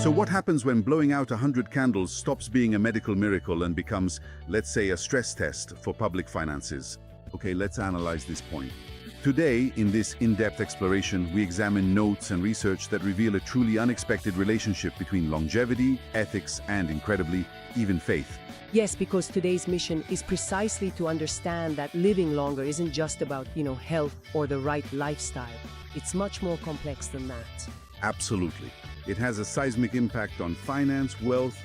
So what happens when blowing out 100 candles stops being a medical miracle and becomes, let's say, a stress test for public finances? Okay, let's analyze this point. Today, in this in-depth exploration, we examine notes and research that reveal a truly unexpected relationship between longevity, ethics, and, incredibly, even faith. Yes, because today's mission is precisely to understand that living longer isn't just about, health or the right lifestyle. It's much more complex than that. Absolutely. It has a seismic impact on finance, wealth,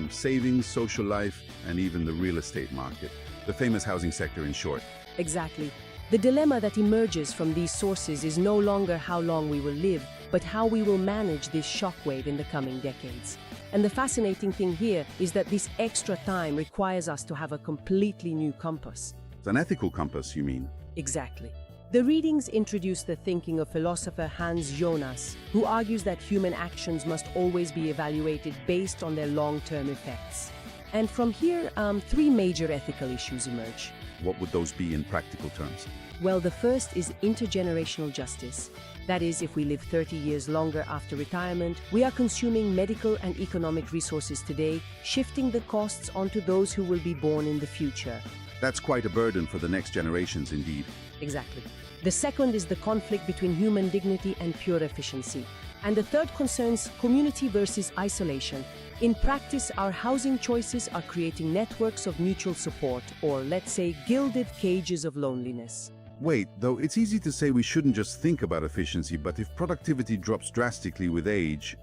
savings, social life, and even the real estate market. The famous housing sector, in short. Exactly. The dilemma that emerges from these sources is no longer how long we will live, but how we will manage this shockwave in the coming decades. And the fascinating thing here is that this extra time requires us to have a completely new compass. An ethical compass, you mean? Exactly. The readings introduce the thinking of philosopher Hans Jonas, who argues that human actions must always be evaluated based on their long-term effects. And from here, three major ethical issues emerge. What would those be in practical terms? Well, the first is intergenerational justice. That is, if we live 30 years longer after retirement, we are consuming medical and economic resources today, shifting the costs onto those who will be born in the future. That's quite a burden for the next generations, indeed. Exactly. The second is the conflict between human dignity and pure efficiency. And the third concerns community versus isolation. In practice, our housing choices are creating networks of mutual support, or let's say, gilded cages of loneliness. Wait, though it's easy to say we shouldn't just think about efficiency, but if productivity drops drastically with age,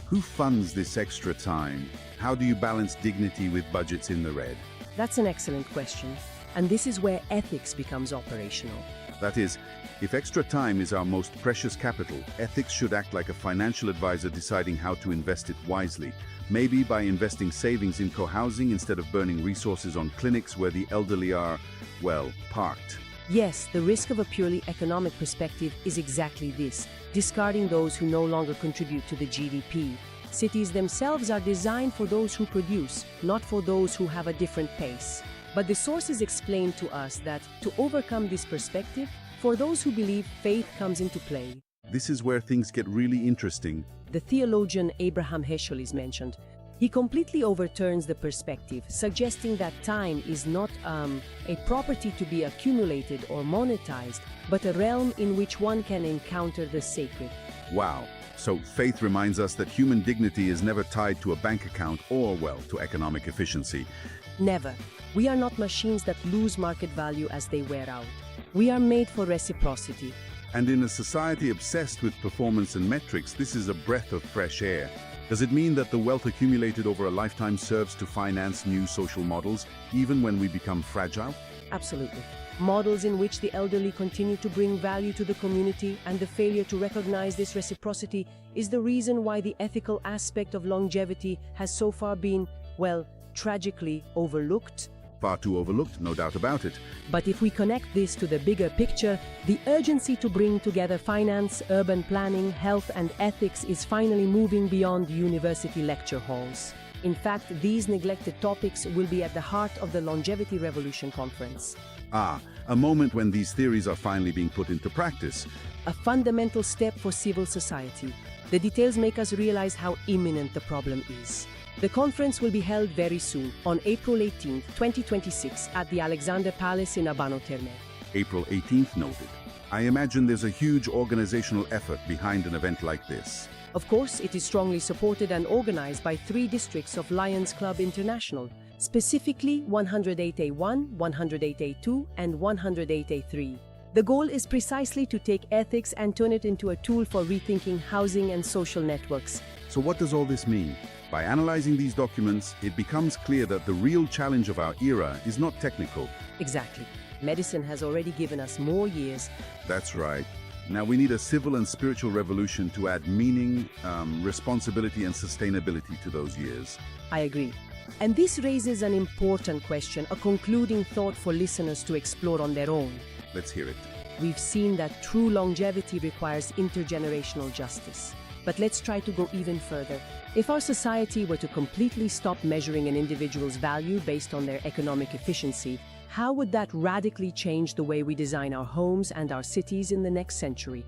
who funds this extra time? How do you balance dignity with budgets in the red? That's an excellent question. And this is where ethics becomes operational. That is, if extra time is our most precious capital, ethics should act like a financial advisor deciding how to invest it wisely. Maybe by investing savings in co-housing instead of burning resources on clinics where the elderly are, well, parked. Yes, the risk of a purely economic perspective is exactly this, discarding those who no longer contribute to the GDP. Cities themselves are designed for those who produce, not for those who have a different pace. But the sources explain to us that, to overcome this perspective, for those who believe, faith comes into play. This is where things get really interesting. The theologian Abraham Heschel is mentioned. He completely overturns the perspective, suggesting that time is not a property to be accumulated or monetized, but a realm in which one can encounter the sacred. Wow. So faith reminds us that human dignity is never tied to a bank account or, well, to economic efficiency. Never. We are not machines that lose market value as they wear out. We are made for reciprocity. And in a society obsessed with performance and metrics, this is a breath of fresh air. Does it mean that the wealth accumulated over a lifetime serves to finance new social models, even when we become fragile? Absolutely. Models in which the elderly continue to bring value to the community, and the failure to recognize this reciprocity is the reason why the ethical aspect of longevity has so far been, well, tragically overlooked. Far too overlooked, no doubt about it. But if we connect this to the bigger picture, the urgency to bring together finance, urban planning, health and ethics is finally moving beyond university lecture halls. In fact, these neglected topics will be at the heart of the Longevity Revolution Conference. Ah, a moment when these theories are finally being put into practice. A fundamental step for civil society. The details make us realize how imminent the problem is. The conference will be held very soon, on April 18, 2026, at the Alexander Palace in Abano Terme. April 18th noted. I imagine there's a huge organizational effort behind an event like this. Of course, it is strongly supported and organized by 3 districts of Lions Club International, specifically 108A1, 108A2, and 108A3. The goal is precisely to take ethics and turn it into a tool for rethinking housing and social networks. So what does all this mean? By analyzing these documents, it becomes clear that the real challenge of our era is not technical. Exactly. Medicine has already given us more years. That's right. Now we need a civil and spiritual revolution to add meaning, responsibility and sustainability to those years. I agree. And this raises an important question, a concluding thought for listeners to explore on their own. Let's hear it. We've seen that true longevity requires intergenerational justice. But let's try to go even further. If our society were to completely stop measuring an individual's value based on their economic efficiency, how would that radically change the way we design our homes and our cities in the next century?